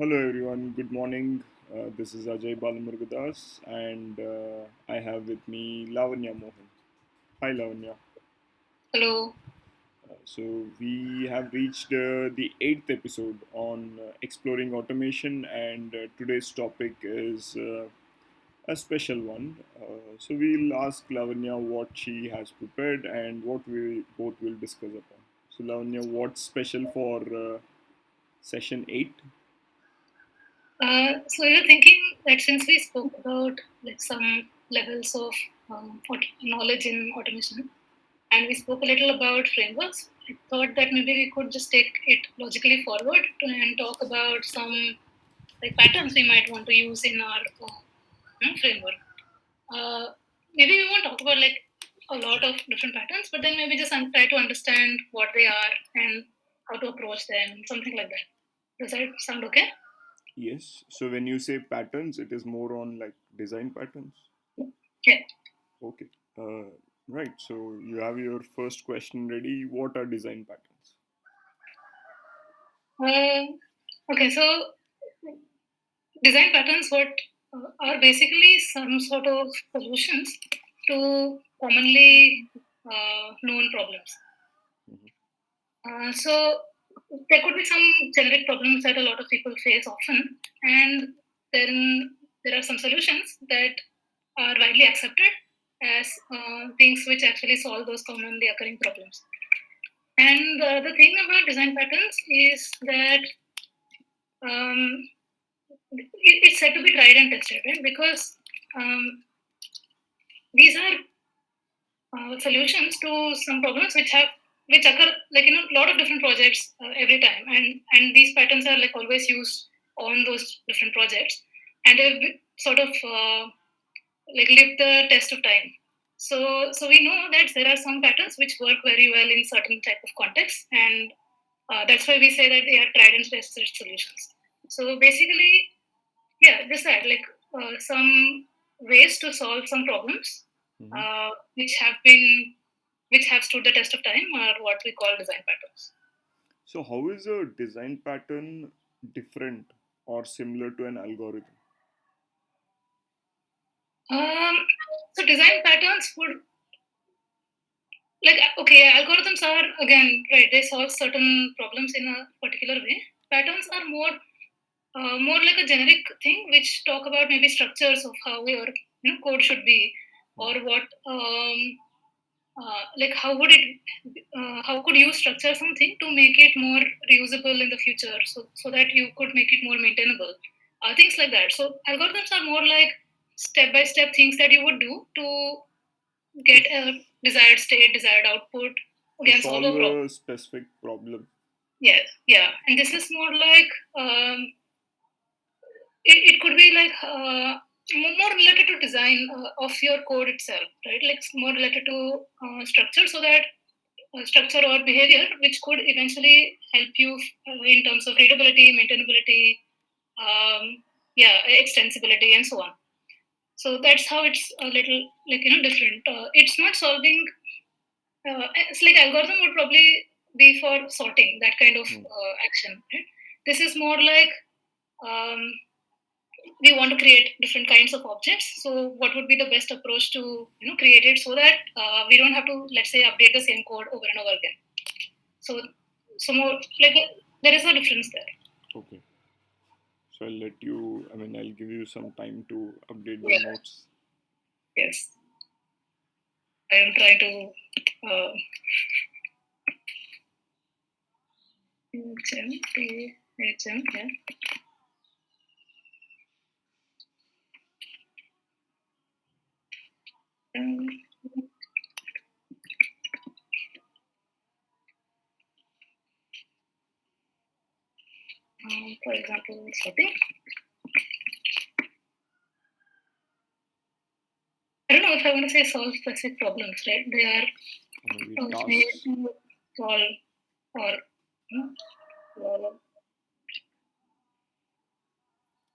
Hello everyone, good morning. This is Ajay Balamurugadas and I have with me Lavanya Mohan. Hi Lavanya. Hello. So we have reached the eighth episode on exploring automation and today's topic is a special one. So we'll ask Lavanya what she has prepared and what we both will discuss upon. So Lavanya, what's special for session 8? So you're thinking that since we spoke about like some levels of knowledge in automation, and we spoke a little about frameworks, I thought that maybe we could just take it logically forward and talk about some like patterns we might want to use in our framework. Uh, Maybe we won't talk about like a lot of different patterns, but then maybe just try to understand what they are and how to approach them, something like that. Does that sound okay? Yes. So when you say patterns, it is more on like design patterns. Yeah. Okay. Uh, right. So you have your first question ready. What are design patterns? Okay, so design patterns what are basically some sort of solutions to commonly known problems. Mhm. So there could be some generic problems that a lot of people face often, and then there are some solutions that are widely accepted as things which actually solve those commonly occurring problems. And the thing about design patterns is that um, it's said to be tried and tested, right? Because um, these are solutions to some problems which occur like in a lot of different projects every time, and these patterns are like always used on those different projects, and they've sort of like lived the test of time. So we know that there are some patterns which work very well in certain type of contexts, and that's why we say that they are tried and tested solutions. So basically, yeah, just that, like some ways to solve some problems Mhm. uh, which have been which have stood the test of time are what we call design patterns. So how is a design pattern different or similar to an algorithm? Um, so design patterns would like okay, algorithms are again right. They solve certain problems in a particular way. Patterns are more like a generic thing which talk about maybe structures of how your code should be, or Mhm. what like how could you structure something to make it more reusable in the future, so that you could make it more maintainable, things like that. So algorithms are more like step by step things that you would do to To, get a desired state, desired output, to again solve solve a problem. a specific problem. Yes, yeah, and this is more like it could be like more related to design of your code itself, right? Like it's more related to structure, so that structure or behavior which could eventually help you in terms of readability, maintainability, yeah, extensibility, and so on. So that's how it's a little like different. It's not solving. It's like algorithm would probably be for sorting that kind of Hmm. action. Right? This is more like um, we want to create different kinds of objects. So what would be the best approach to create it so that we don't have to, let's say, update the same code over and over again. So more like there is a difference there. Okay. So I'll let you, I'll give you some time to update the Yeah. notes. Yes. I am trying to HM, yeah. Um, for example, sorting. I don't know if I want to say solve specific problems, right? They are Or maybe made tasks to solve or solve.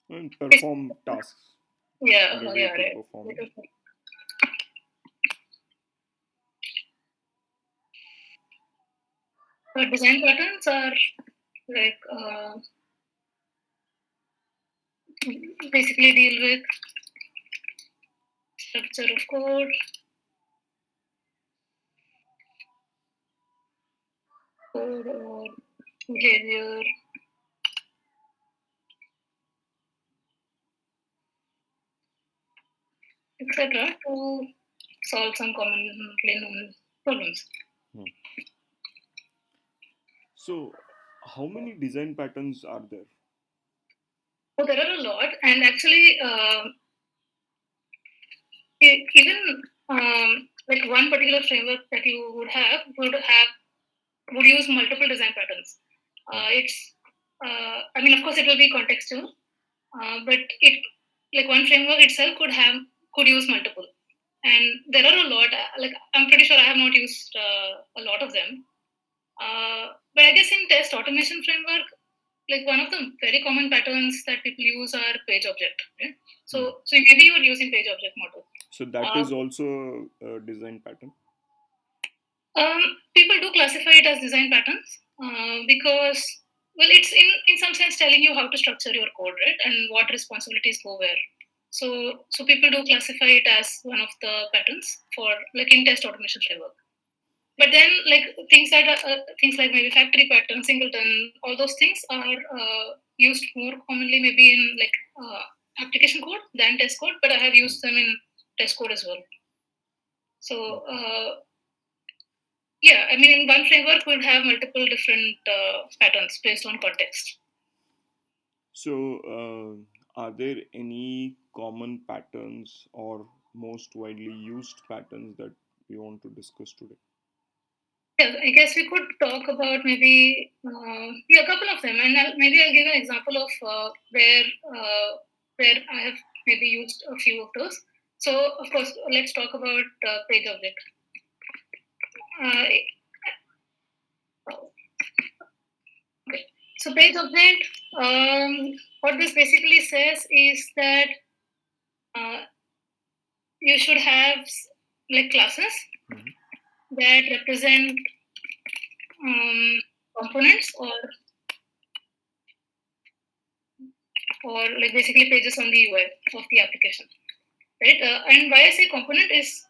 and perform tasks Yeah, in a way yeah, to right. perform it. Design patterns are like basically deal with structure of code, or behavior, etc. to solve some commonly known problems. Hmm. So, how many design patterns are there? So there are a lot, and actually, even like one particular framework that you would use multiple design patterns. It's I mean, of course, it will be contextual, but it like one framework itself could use multiple, and there are a lot. Like I'm pretty sure I have not used a lot of them, but I guess in test automation framework, like one of the very common patterns that people use are page object. Right? So maybe you are using page object model. So that Uh, is also a design pattern. People do classify it as design patterns because, well, it's in some sense telling you how to structure your code, right, and what responsibilities go where. So people do classify it as one of the patterns for like in test automation framework. But then like things like maybe factory pattern, singleton, all those things are used more commonly maybe in like application code than test code. But I have Hmm. used them in test code as well. So Okay. yeah, I mean, in one framework, we'll have multiple different patterns based on context. So, are there any common patterns or most widely used patterns that we want to discuss today? Yeah, I guess we could talk about maybe yeah, a couple of them, and maybe I'll give an example of where I have maybe used a few of those. So, of course, let's talk about page object. Uh, okay. So, page object. What this basically says is that uh, you should have like classes Mhm. that represent components or like basically pages on the UI of the application, right? And why I say component is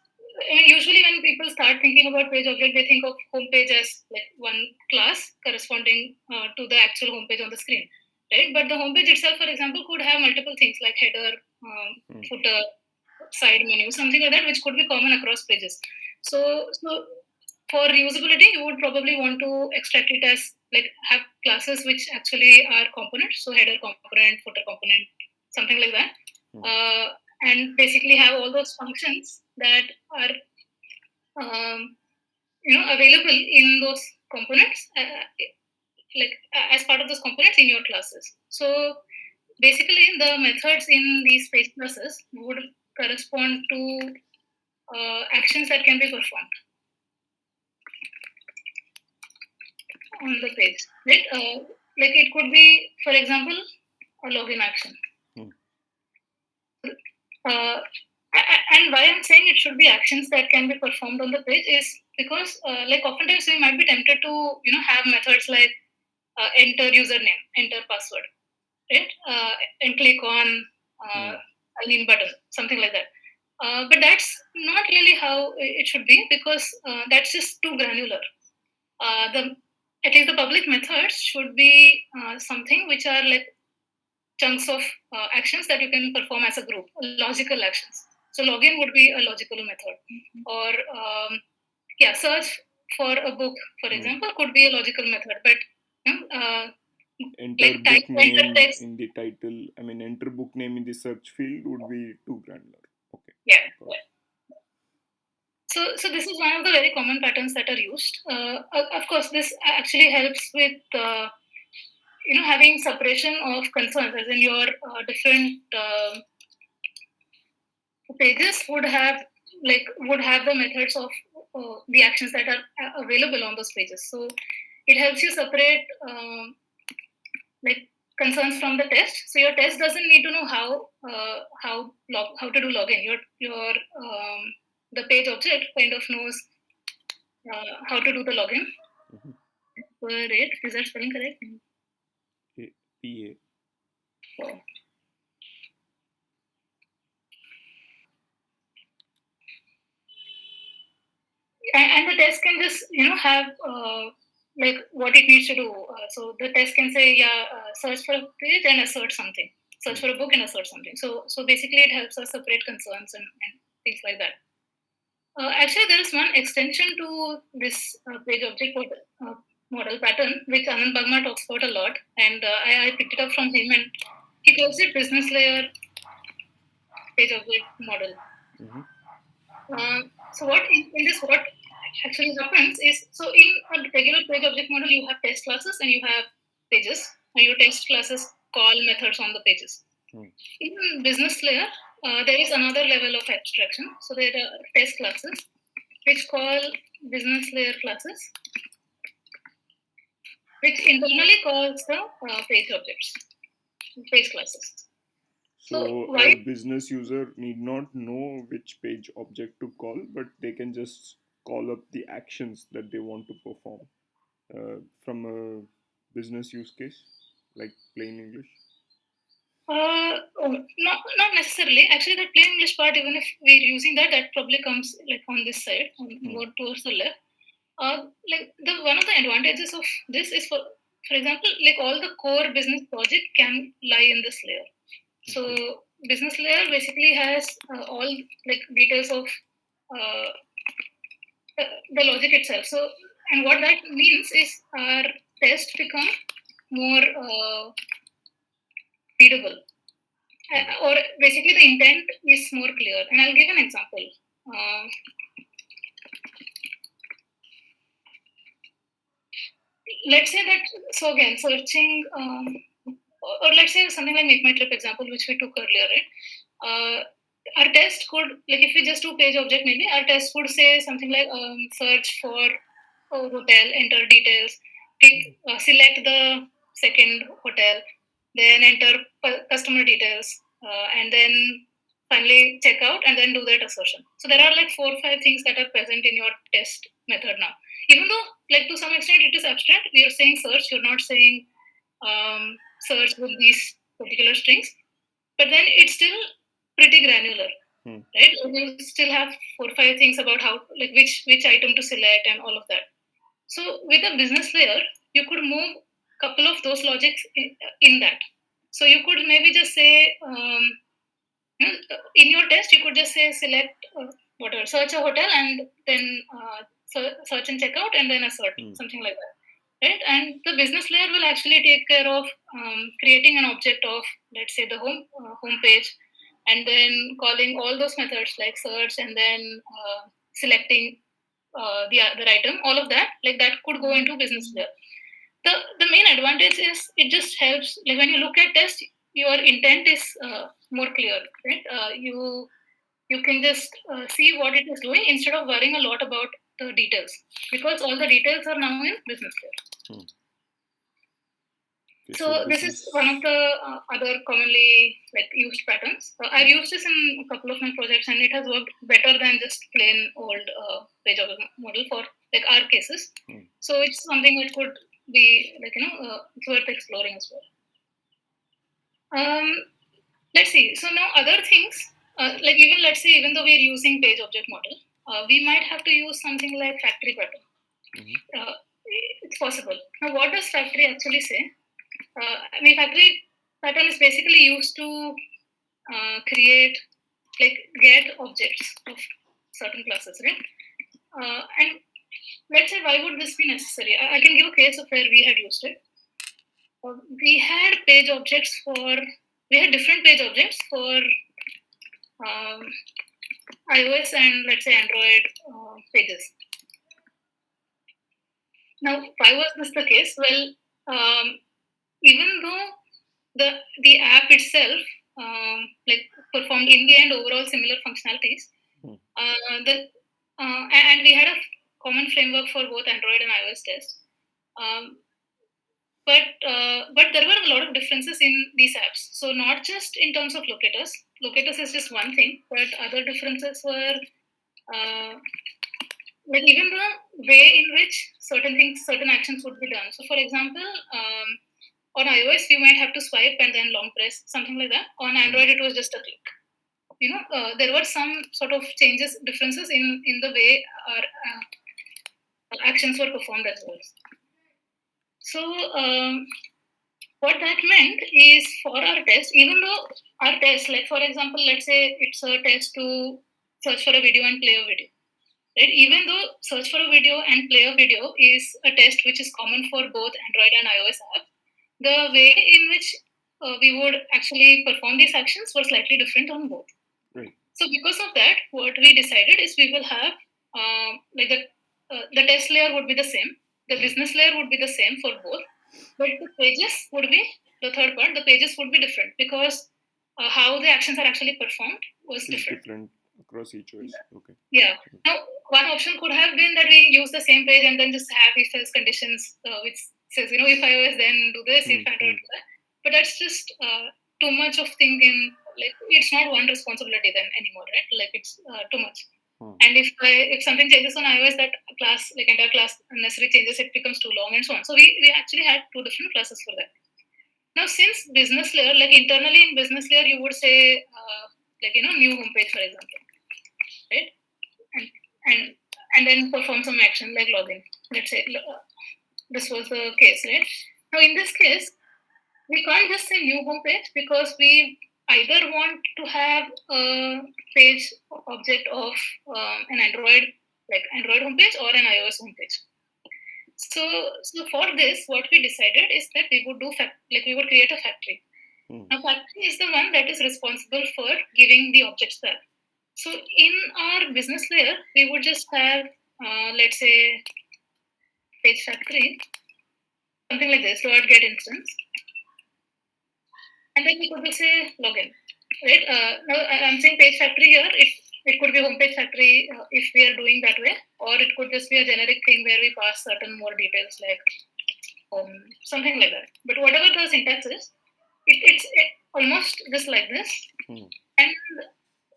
usually when people start thinking about page object, they think of homepage as like one class corresponding to the actual homepage on the screen, right? But the homepage itself, for example, could have multiple things like header, Hmm. footer, side menu, something like that, which could be common across pages. So for reusability, you would probably want to extract it as like have classes which actually are components, so header component, footer component, something like that, Hmm. and basically have all those functions that are available in those components, as part of those components in your classes. So basically, the methods in these page classes would correspond to actions that can be performed on the page, right? Like it could be, for example, a login action. Hmm. Uh, and why I'm saying it should be actions that can be performed on the page is because, like, oftentimes we might be tempted to, have methods like enter username, enter password, right? And click on Hmm. a link button, something like that. But that's not really how it should be because that's just too granular. The At least the public methods should be something which are like chunks of actions that you can perform as a group, logical actions. So login would be a logical method, or yeah, search for a book, for Hmm. example, could be a logical method. But Enter like type book enter name text, in the title. I mean, enter book name in the search field would be too granular. Okay. yeah. Got it. So this is one of the very common patterns that are used. Of course, this actually helps with having separation of concerns, as in your different pages would have the methods of the actions that are available on those pages. So it helps you separate like concerns from the test. So your test doesn't need to know how to do login. The page object kind of knows how to do the login. Mhm. Wait, is that spelling correct? PA. Oh. and the test can just have like what it needs to do. So the test can say, yeah, search for a page and assert something, search for a book and assert something. So basically it helps us separate concerns and things like that. Actually, there is one extension to this page object model pattern, which Anand Bagma talks about a lot, and I picked it up from him, and he calls it business layer page object model. Mm-hmm. So what actually happens is, so in a regular page object model, you have test classes and you have pages, and your test classes call methods on the pages. Mm. In business layer, there is another level of abstraction. So there are test classes which call business layer classes, which internally calls the page objects, page classes. So So a why? business user need not know which page object to call, but they can just call up the actions that they want to perform from a business use case, like plain English. Not necessarily. Actually, the plain English part, even if we're using that, that probably comes like on this side, Hmm. more towards the left. Like the one of the advantages of this is, for example, like all the core business logic can lie in this layer. So Okay. business layer basically has all like details of uh, the logic itself. So, and what that means is our test become more readable, Hmm. or basically the intent is more clear. And I'll give an example. Uh, let's say that, so again, searching, or let's say something like Make My Trip example, which we took earlier, right? Our test could, like if we just do page object, maybe our test would say something like search for a hotel, enter details, select the second hotel, then enter customer details, and then finally check out and then do that assertion. So there are like 4 or 5 things that are present in your test method now. Even though, like to some extent, it is abstract, you're saying search, you're not saying search with these particular strings, but then it's still pretty granular, Hmm. right? You still have 4 or 5 things about how, like which item to select and all of that. So with a business layer, you could move couple of those logics in that. So you could maybe just say, in your test, you could just say select whatever, search a hotel, and then search and check out, and then assert Hmm. something like that. Right, and the business layer will actually take care of creating an object of, let's say, the home page, and then calling all those methods like search and then selecting the other item. All of that, like that, could go into business layer. The main advantage is it just helps. Like when you look at test, your intent is more clear, right? You can just see what it is doing instead of worrying a lot about the details, because all the details are now in business layer. Hmm. Okay, so So this this is is. one of the other commonly like used patterns. I've Hmm. used this in a couple of my projects, and it has worked better than just plain old page of model for like our cases. Hmm. So it's something that could be like it's worth exploring as well. Um, let's see. So now other things, like even let's say even though we're using page object model, we might have to use something like factory pattern. Mm-hmm. It's possible. Now, what does factory actually say? I mean, factory pattern is basically used to create, like, get objects of certain classes, right? And let's say, why would this be necessary? I can give a case of where we had used it. We had page objects for, we had different page objects for um, iOS and let's say Android pages. Now, why was this the case? Well, even though the app itself like performed in the end overall similar functionalities, Hmm. the and we had a common framework for both Android and iOS tests. Um, but there were a lot of differences in these apps. So not just in terms of locators. Locators is just one thing, but other differences were uh, like even the way in which certain things, certain actions would be done. So, for example, on iOS we might have to swipe and then long press, something like that. On Hmm. Android, it was just a click. There were some sort of changes, differences in the way our actions were performed as well. So what that meant is for our test, even though our test, like for example, let's say it's a test to search for a video and play a video, right? Even though search for a video and play a video is a test which is common for both Android and iOS apps, the way in which we would actually perform these actions were slightly different on both. Right. So because of that, what we decided is we will have like the test layer would be the same, the business layer would be the same for both, but the pages would be the third part. The pages would be different because how the actions are actually performed was It's different. different across each OS. Okay. Yeah. Now, one option could have been that we use the same page and then just have if else conditions, which says, if iOS then do this, if Android do that. But that's just too much of thing in, like, it's not one responsibility then anymore, right? Like, it's too much. And if something changes on iOS, that class, like entire class unnecessary changes, it becomes too long and so on. So we actually had two different classes for that. Now, since business layer, like internally in business layer, you would say, like, new homepage, for example, right? And, and and then perform some action like login. Let's say this was the case, right? Now, in this case, we can't just say new homepage because we either want to have a page object of an Android, like Android homepage, or an iOS homepage. So for this, what we decided is that we would like we would create a factory. Now, factory is the one that is responsible for giving the objects there. So in our business layer, we would just have, let's say, page factory, something like this, dot get instance, and then we could just say login, right? Now I'm saying page factory here. It could be homepage factory if we are doing that way, or it could just be a generic thing where we pass certain more details like something like that. But whatever the syntax is, it's almost just like this, and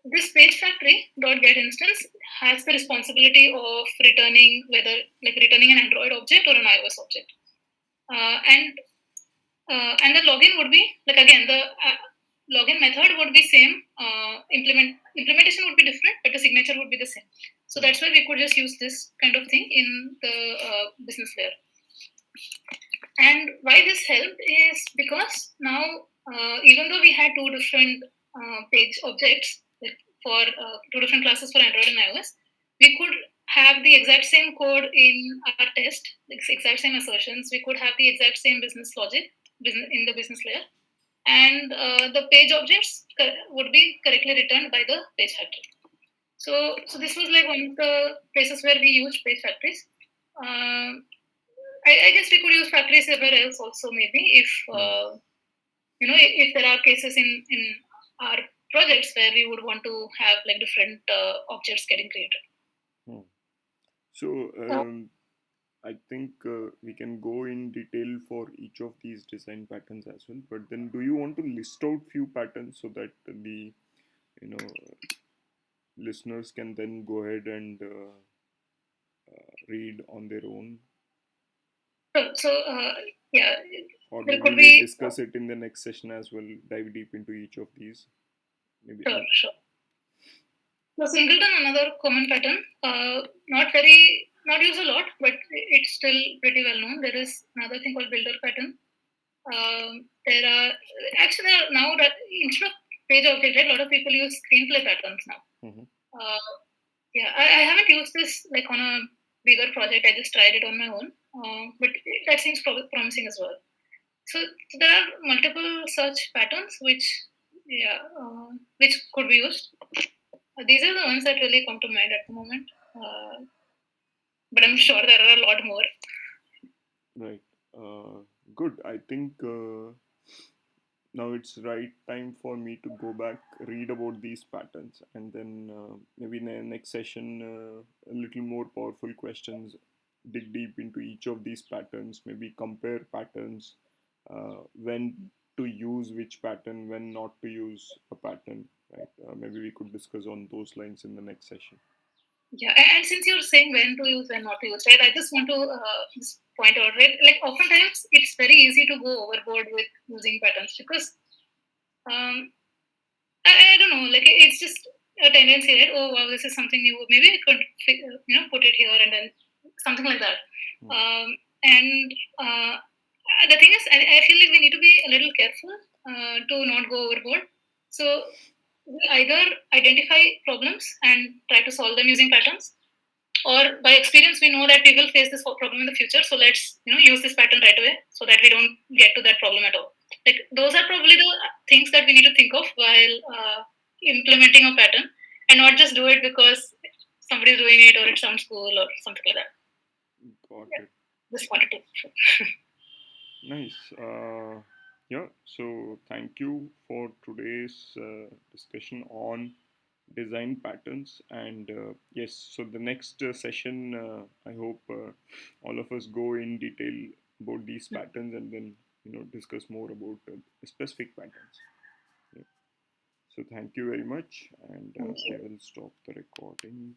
this page factory dot get instance has the responsibility of returning returning an Android object or an iOS object, uh, and and the login would be like again the login method would be same. Implementation would be different, but the signature would be the same. So that's why we could just use this kind of thing in the business layer. And why this helped is because now, even though we had two different page objects for two different classes for Android and iOS, we could have the exact same code in our test, like exact same assertions. We could have the exact same business logic in the business layer, and the page objects would be correctly returned by the page factory. So this was like one of the places where we used page factories. I guess we could use factories everywhere else also, maybe if if there are cases in our projects where we would want to have like different objects getting created. So I think we can go in detail for each of these design patterns as well. But then, do you want to list out few patterns so that the listeners can then go ahead and read on their own? So yeah, Or there maybe could we be discuss it in the next session as well. Dive deep into each of these. Maybe. sure. So singleton, another common pattern, not used a lot, but it's still pretty well known. There is another thing called builder pattern. There are now that instead of page object, right, a lot of people use screenplay patterns now. Yeah, I haven't used this like on a bigger project. I just tried it on my own, but that seems promising as well. So there are multiple such patterns which could be used. These are the ones that really come to mind at the moment, but I'm sure there are a lot more. Right. Good. I think now it's right time for me to go back, read about these patterns, and then maybe in the next session, a little more powerful questions, dig deep into each of these patterns, maybe compare patterns, when to use which pattern, when not to use a pattern, right? Maybe we could discuss on those lines in the next session. Yeah, and since you're saying when to use, when not to use, right? I just want to just point out, right? Like oftentimes it's very easy to go overboard with using patterns because I don't know, like it's just a tendency, right? Oh wow, this is something new. Maybe we could put it here and then something like that. Hmm. And the thing is, I feel like we need to be a little careful to not go overboard. So we either identify problems and try to solve them using patterns, or by experience we know that we will face this problem in the future, so let's use this pattern right away so that we don't get to that problem at all. Like those are probably the things that we need to think of while implementing a pattern, and not just do it because somebody's doing it or it sounds cool or something like that. Got Yeah, it. just wanted to. Nice. Yeah, so thank you for today's discussion on design patterns. And yes, so the next session, I hope all of us go in detail about these patterns and then, discuss more about specific patterns. Yeah. So thank you very much. And Thank I you. will stop the recording.